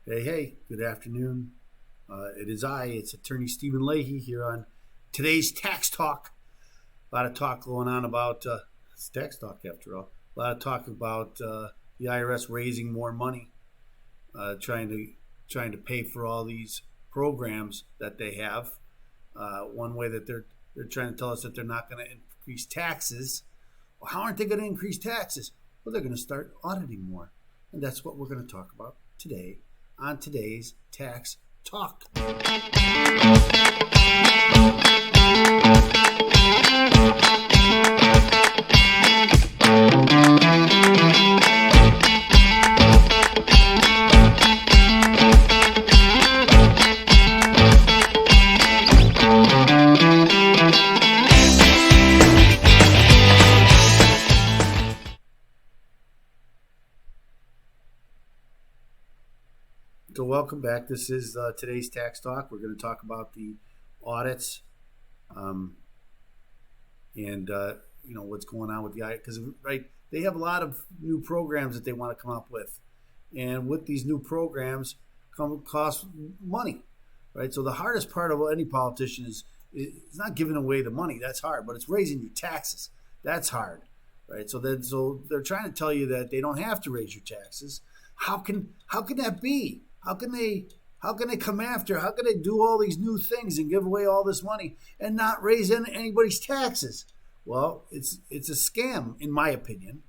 Hey, good afternoon. It's Attorney Stephen Leahy here on today's Tax Talk. A lot of talk going on about, it's Tax Talk after all, a lot of talk about the IRS raising more money, trying to pay for all these programs that they have. One way that they're trying to tell us that they're not going to increase taxes. Well, how aren't they going to increase taxes? Well, they're going to start auditing more. And that's what we're going to talk about today on today's Tax Talk. So welcome back. This is today's Tax Talk. We're going to talk about the audits and what's going on with the IRS, because they have a lot of new programs that they want to come up with, and with these new programs cost money, right? So the hardest part of any politician is not giving away the money. That's hard, but it's raising your taxes. That's hard, right? So they're trying to tell you that they don't have to raise your taxes. How can that be? How can they come after? How can they do all these new things and give away all this money and not raise anybody's taxes? Well, it's a scam, in my opinion,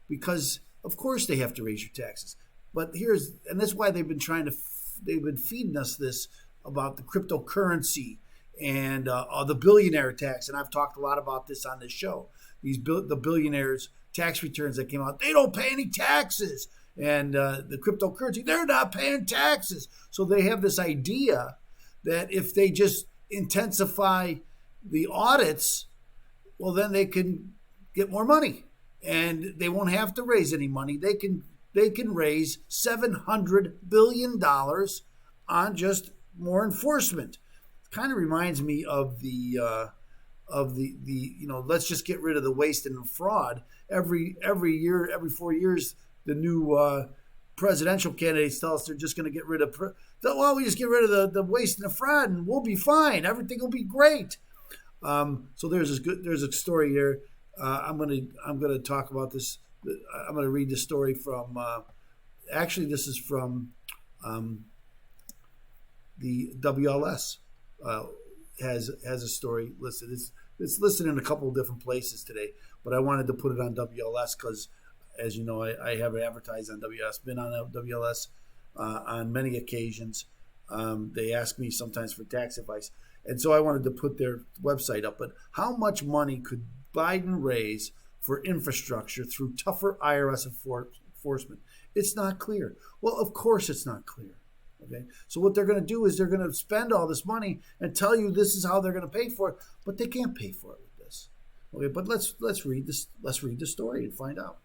because of course they have to raise your taxes. But that's why they've been feeding us this about the cryptocurrency and the billionaire tax. And I've talked a lot about this on this show. The billionaires' tax returns that came out, they don't pay any taxes. And the cryptocurrency, they're not paying taxes. So they have this idea that if they just intensify the audits, well, then they can get more money and they won't have to raise any money. They can raise $700 billion on just more enforcement. It kind of reminds me of the let's just get rid of the waste and the fraud. Every year, every 4 years, the new presidential candidates tell us they're just going to get rid of, we just get rid of the waste and the fraud and we'll be fine. Everything will be great. So there's a story here. I'm going to talk about this. I'm going to read the story from, this is from the WLS. Has a story listed. It's listed in a couple of different places today, but I wanted to put it on WLS because, as you know, I have advertised on WLS, been on WLS on many occasions. They ask me sometimes for tax advice. And so I wanted to put their website up. But how much money could Biden raise for infrastructure through tougher IRS enforcement? It's not clear. Well, of course it's not clear. Okay. So what they're going to do is they're going to spend all this money and tell you this is how they're going to pay for it, but they can't pay for it with this. Okay, but let's read this. Let's read the story and find out.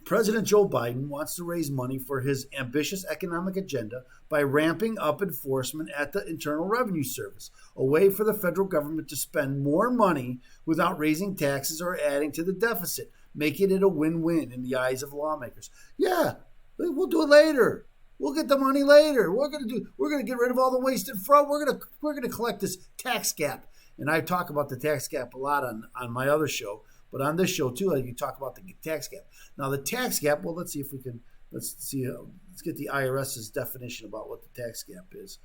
President Joe Biden wants to raise money for his ambitious economic agenda by ramping up enforcement at the Internal Revenue Service, a way for the federal government to spend more money without raising taxes or adding to the deficit, making it a win-win in the eyes of lawmakers. Yeah, we'll do it later. We'll get the money later. We're going to get rid of all the waste and fraud. We're going to collect this tax gap. And I talk about the tax gap a lot on my other show. But on this show, too, you talk about the tax gap. Now, the tax gap, well, let's get the IRS's definition about what the tax gap is.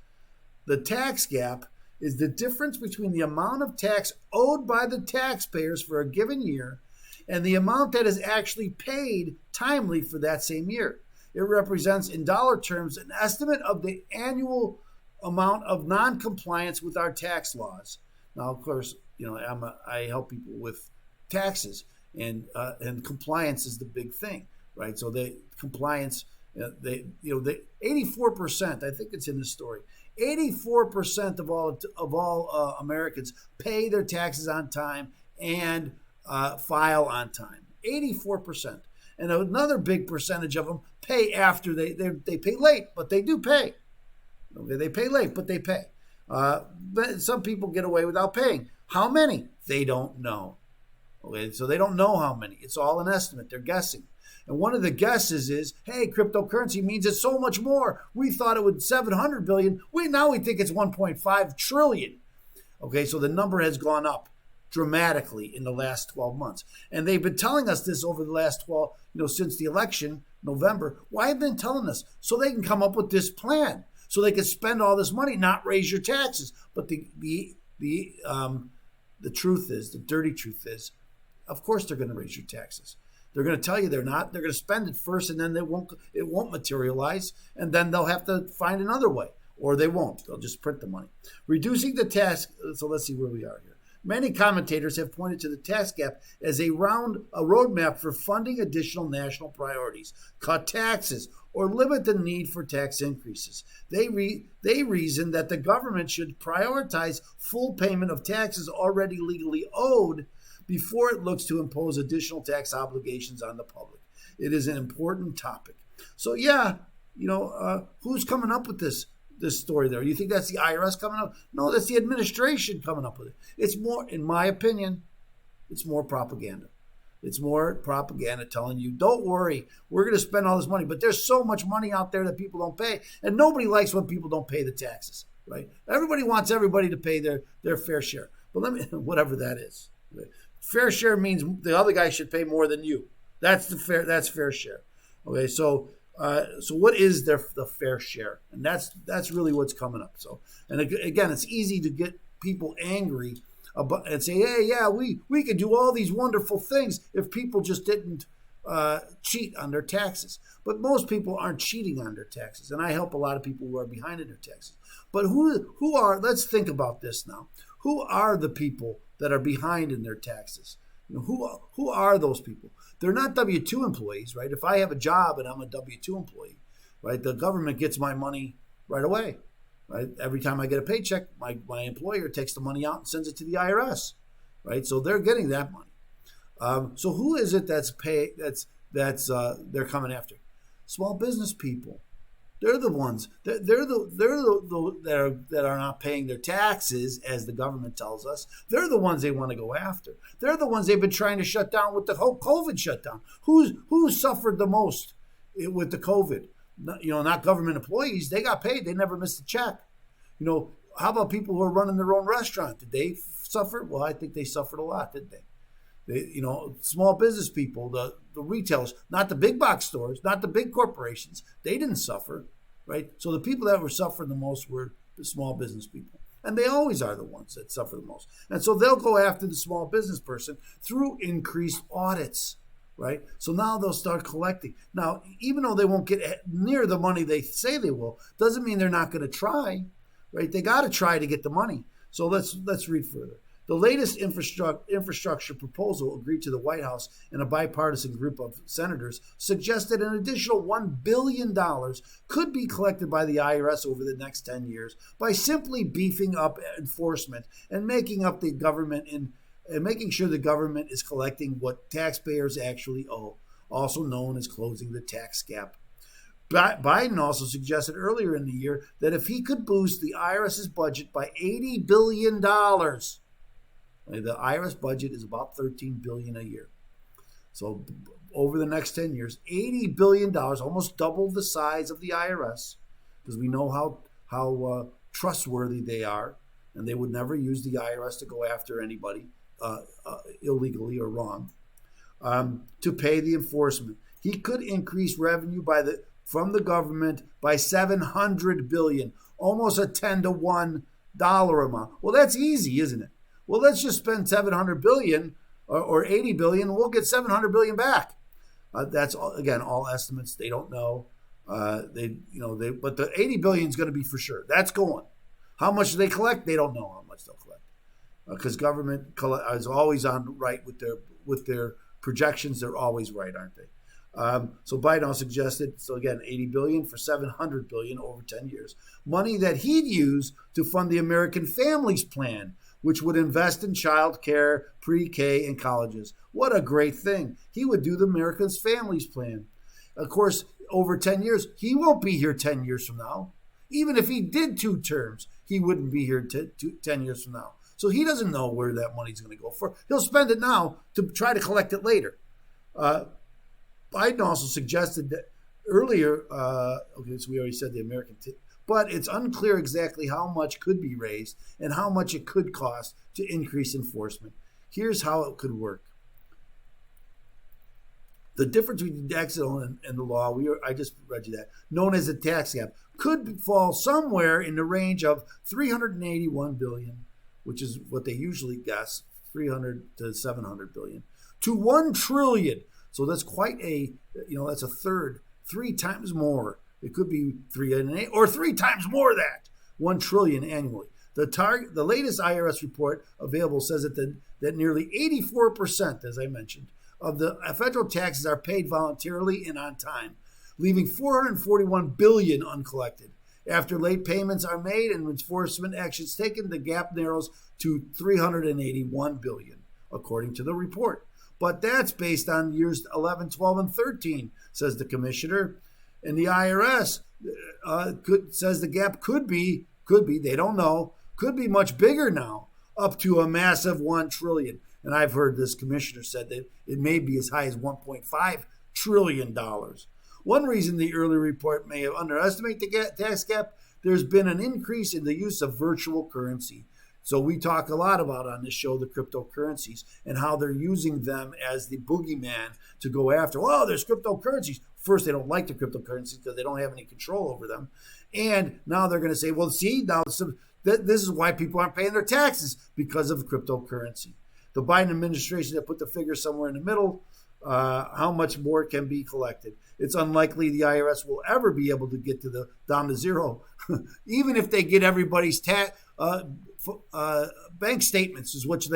The tax gap is the difference between the amount of tax owed by the taxpayers for a given year and the amount that is actually paid timely for that same year. It represents, in dollar terms, an estimate of the annual amount of non-compliance with our tax laws. Now, of course, I help people with taxes, and compliance is the big thing, right? So compliance, the 84%, I think it's in the story, 84% of all Americans pay their taxes on time and file on time. 84%, and another big percentage of them pay after they pay late, but they do pay. Okay, they pay late, but they pay. But some people get away without paying. How many? They don't know. Okay, so they don't know how many. It's all an estimate. They're guessing. And one of the guesses is, hey, cryptocurrency means it's so much more. We thought it would 700 billion. Now we think it's 1.5 trillion. Okay, so the number has gone up dramatically in the last 12 months. And they've been telling us this over the last 12, since the election, November. Why have they been telling us? So they can come up with this plan. So they can spend all this money, not raise your taxes. But the truth is, the dirty truth is, of course they're going to raise your taxes. They're going to tell you they're not. They're going to spend it first, and then it won't materialize, and then they'll have to find another way, or they won't. They'll just print the money. Reducing the tax. So let's see where we are here. Many commentators have pointed to the tax gap as a roadmap for funding additional national priorities, cut taxes, or limit the need for tax increases. They reason that the government should prioritize full payment of taxes already legally owed before it looks to impose additional tax obligations on the public. It is an important topic. So who's coming up with this story there? You think that's the IRS coming up? No, that's the administration coming up with it. It's more, in my opinion, it's more propaganda. It's more propaganda telling you, don't worry, we're going to spend all this money. But there's so much money out there that people don't pay. And nobody likes when people don't pay the taxes, right? Everybody wants everybody to pay their fair share. But whatever that is. Right? Fair share means the other guy should pay more than you. That's fair share. Okay, so what is the fair share? And that's really what's coming up. So, and again, it's easy to get people angry and say, hey, yeah, we could do all these wonderful things if people just didn't cheat on their taxes. But most people aren't cheating on their taxes, and I help a lot of people who are behind in their taxes. But who are? Let's think about this now. Who are the people that are behind in their taxes? Who are those people? They're not W-2 employees, right? If I have a job and I'm a W-2 employee, right, the government gets my money right away, right? Every time I get a paycheck, my employer takes the money out and sends it to the IRS, right? So they're getting that money. So who is it that's they're coming after? Small business people. They're the ones that are not paying their taxes, as the government tells us. They're the ones they want to go after. They're the ones they've been trying to shut down with the whole COVID shutdown. Who suffered the most with the COVID? Not government employees. They got paid. They never missed a check. How about people who are running their own restaurant? Did they suffer? Well, I think they suffered a lot, didn't they? Small business people, the retailers, not the big box stores, not the big corporations. They didn't suffer, right? So the people that were suffering the most were the small business people. And they always are the ones that suffer the most. And so they'll go after the small business person through increased audits, right? So now they'll start collecting. Now, even though they won't get near the money they say they will, doesn't mean they're not going to try, right? They got to try to get the money. So let's read further. The latest infrastructure proposal agreed to the White House and a bipartisan group of senators suggested an additional $1 billion could be collected by the IRS over the next 10 years by simply beefing up enforcement and making sure the government is collecting what taxpayers actually owe, also known as closing the tax gap. Biden also suggested earlier in the year that if he could boost the IRS's budget by $80 billion, the IRS budget is about $13 billion a year. So over the next 10 years, $80 billion, almost double the size of the IRS, because we know how trustworthy they are, and they would never use the IRS to go after anybody illegally or wrong, to pay the enforcement. He could increase revenue from the government by $700 billion, almost a 10-to-1 dollar amount. Well, that's easy, isn't it? Well, let's just spend $700 billion or $80 billion, and we'll get $700 billion back. That's again all estimates. They don't know. But the $80 billion is going to be for sure. That's going. How much do they collect? They don't know how much they'll collect, because government is always on right with their projections. They're always right, aren't they? So Biden suggested, so again, $80 billion for $700 billion over 10 years, money that he'd use to fund the American Families Plan, which would invest in child care, pre-K, and colleges. What a great thing. He would do the American Families Plan. Of course, over 10 years, he won't be here 10 years from now. Even if he did 2 terms, he wouldn't be here 10 years from now. So he doesn't know where that money's going to go for. He'll spend it now to try to collect it later. Biden also suggested that earlier, okay, so we already said the American but it's unclear exactly how much could be raised and how much it could cost to increase enforcement. Here's how it could work. The difference between the tax zone and the law, I just read you that, known as the tax gap, could fall somewhere in the range of $381 billion, which is what they usually guess, 300 to 700 billion, to $1 trillion. So that's quite that's a third, 3 times more. It could be 308 or 3 times more that, 1 trillion annually. The latest IRS report available says that nearly 84%, as I mentioned, of the federal taxes are paid voluntarily and on time, leaving $441 billion uncollected. After late payments are made and enforcement actions taken, the gap narrows to $381 billion, according to the report. But that's based on years 11, 12, and 13, says the commissioner. And the IRS says the gap could be, they don't know, could be much bigger now, up to a massive $1 trillion. And I've heard this commissioner said that it may be as high as $1.5 trillion. One reason the early report may have underestimated the tax gap, there's been an increase in the use of virtual currency. So we talk a lot about on this show the cryptocurrencies and how they're using them as the boogeyman to go after. Oh, there's cryptocurrencies. First, they don't like the cryptocurrencies because they don't have any control over them. And now they're going to say, well, see, now this is why people aren't paying their taxes, because of cryptocurrency. The Biden administration that put the figure somewhere in the middle, how much more can be collected. It's unlikely the IRS will ever be able to get down to zero, even if they get everybody's bank statements, is which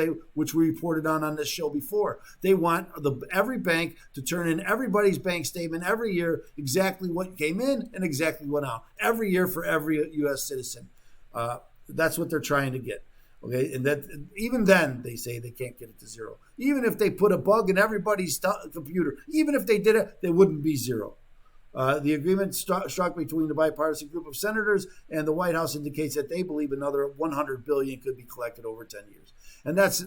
we reported on this show before. They want every bank to turn in everybody's bank statement every year, exactly what came in and exactly what out, every year for every U.S. citizen. That's what they're trying to get. Okay, and that even then they say they can't get it to zero. Even if they put a bug in everybody's computer, even if they did it, they wouldn't be zero. The agreement struck between the bipartisan group of senators and the White House indicates that they believe another $100 billion could be collected over 10 years. And that's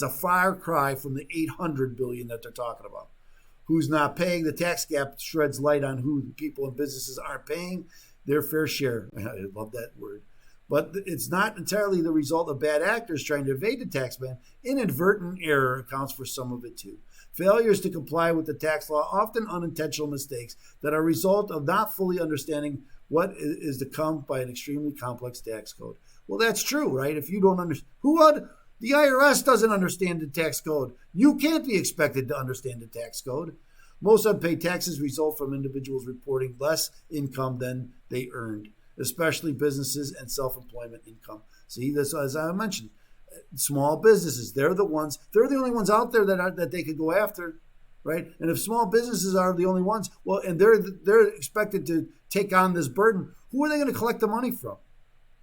a far cry from the $800 billion that they're talking about. Who's not paying? The tax gap shreds light on who people and businesses aren't paying their fair share. I love that word. But it's not entirely the result of bad actors trying to evade the tax ban. Inadvertent error accounts for some of it too. Failures to comply with the tax law, often unintentional mistakes that are a result of not fully understanding what is to come by an extremely complex tax code. Well, that's true, right? If you don't understand, the IRS doesn't understand the tax code. You can't be expected to understand the tax code. Most unpaid taxes result from individuals reporting less income than they earned, especially businesses and self-employment income. See, this, as I mentioned, small businesses, they're the only ones out there that they could go after, right? And if small businesses are the only ones, well, and they're expected to take on this burden, who are they going to collect the money from?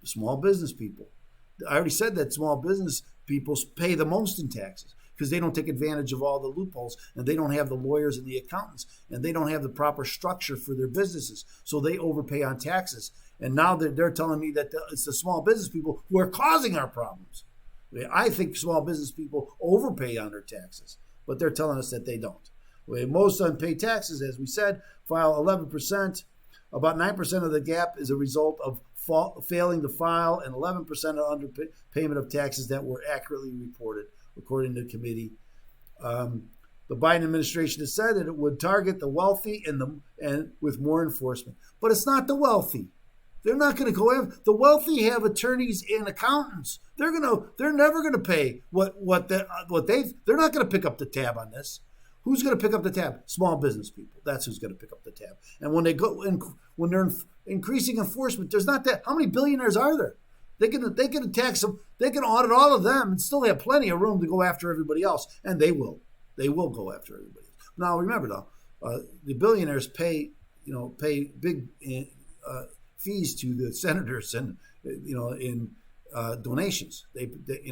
The small business people. I already said that small business people pay the most in taxes because they don't take advantage of all the loopholes, and they don't have the lawyers and the accountants, and they don't have the proper structure for their businesses, so they overpay on taxes. And now they're telling me that it's the small business people who are causing our problems. I think small business people overpay on their taxes, but they're telling us that they don't. Most unpaid taxes, as we said, file 11%. About 9% of the gap is a result of failing to file, and 11% of underpayment of taxes that were accurately reported, according to the committee. The Biden administration has said that it would target the wealthy and with more enforcement, but it's not the wealthy. They're not going to go after the wealthy. Have attorneys and accountants. They're never going to pay what they're not going to pick up the tab on this. Who's going to pick up the tab? Small business people. That's who's going to pick up the tab. And when they're increasing enforcement, there's not that. How many billionaires are there? They can tax them. They can audit all of them and still have plenty of room to go after everybody else. And they will. They will go after everybody else. Now remember though, the billionaires pay big fees to the senators and in donations.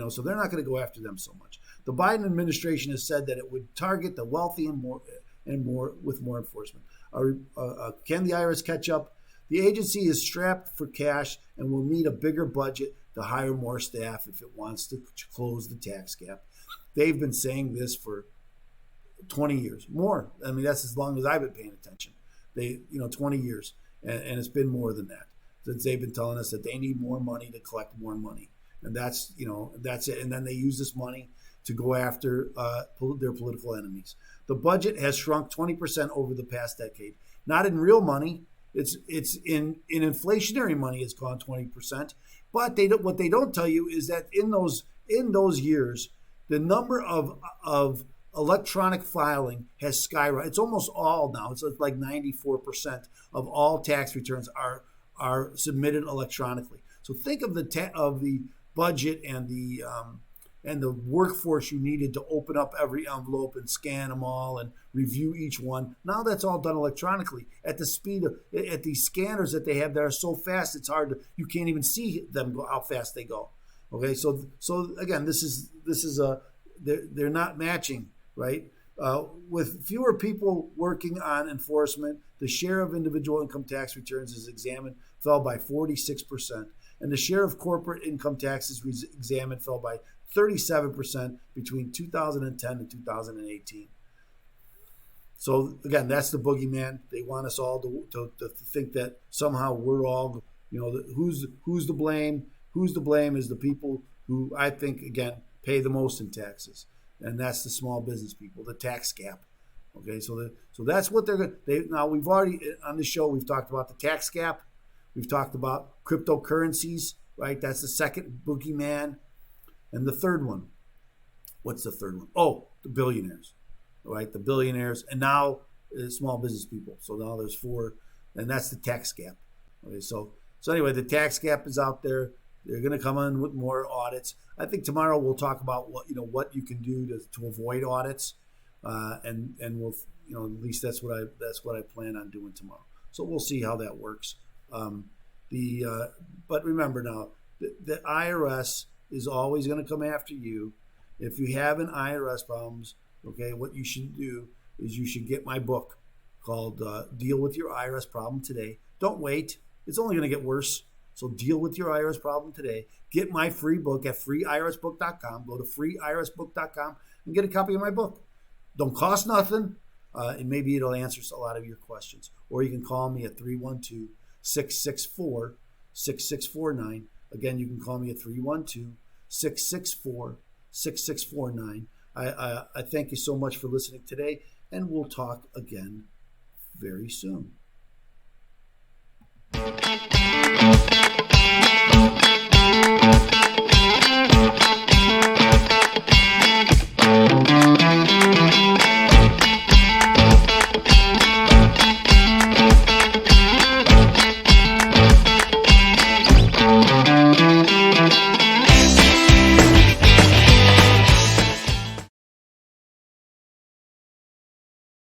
So they're not going to go after them so much. The Biden administration has said that it would target the wealthy and more with more enforcement. Can the IRS catch up? The agency is strapped for cash and will need a bigger budget to hire more staff if it wants to close the tax gap. They've been saying this for 20 years, more. I mean, that's as long as I've been paying attention. 20 years, and it's been more than that since they've been telling us that they need more money to collect more money, and that's it. And then they use this money to go after their political enemies. The budget has shrunk 20% over the past decade. Not in real money. It's in inflationary money. It's gone 20%. But what they don't tell you is that in those years, the number of electronic filing has skyrocketed. It's almost all now. It's like 94% of all tax returns are submitted electronically. So think of the budget and the workforce you needed to open up every envelope and scan them all and review each one. Now that's all done electronically at the speed at these scanners that they have that are so fast it's hard you can't even see them go how fast they go. Okay, so again, they're not matching, right? With fewer people working on enforcement, the share of individual income tax returns as examined fell by 46%, and the share of corporate income taxes examined fell by 37% between 2010 and 2018. So again, that's the boogeyman. They want us all to think that somehow we're all, who's to blame? Who's to blame is the people who I think, again, pay the most in taxes. And that's the small business people, the tax gap. Okay, so that's what now we've already, on the show, we've talked about the tax gap. We've talked about cryptocurrencies, right? That's the second boogeyman. And the third one, what's the third one? Oh, the billionaires, right? The billionaires, and now small business people. So now there's four, and that's the tax gap. Okay, so anyway, the tax gap is out there. They're going to come in with more audits. I think tomorrow we'll talk about what you can do to avoid audits, and we'll at least that's what I plan on doing tomorrow. So we'll see how that works. But remember now, the IRS is always going to come after you. If you have an IRS problems, okay, what you should do is you should get my book called Deal with Your IRS Problem Today. Don't wait. It's only going to get worse. So deal with your IRS problem today. Get my free book at freeirsbook.com. Go to freeirsbook.com and get a copy of my book. Don't cost nothing, and maybe it'll answer a lot of your questions. Or you can call me at 312-664-6649. Again, you can call me at 312-664-6649. I thank you so much for listening today, and we'll talk again very soon.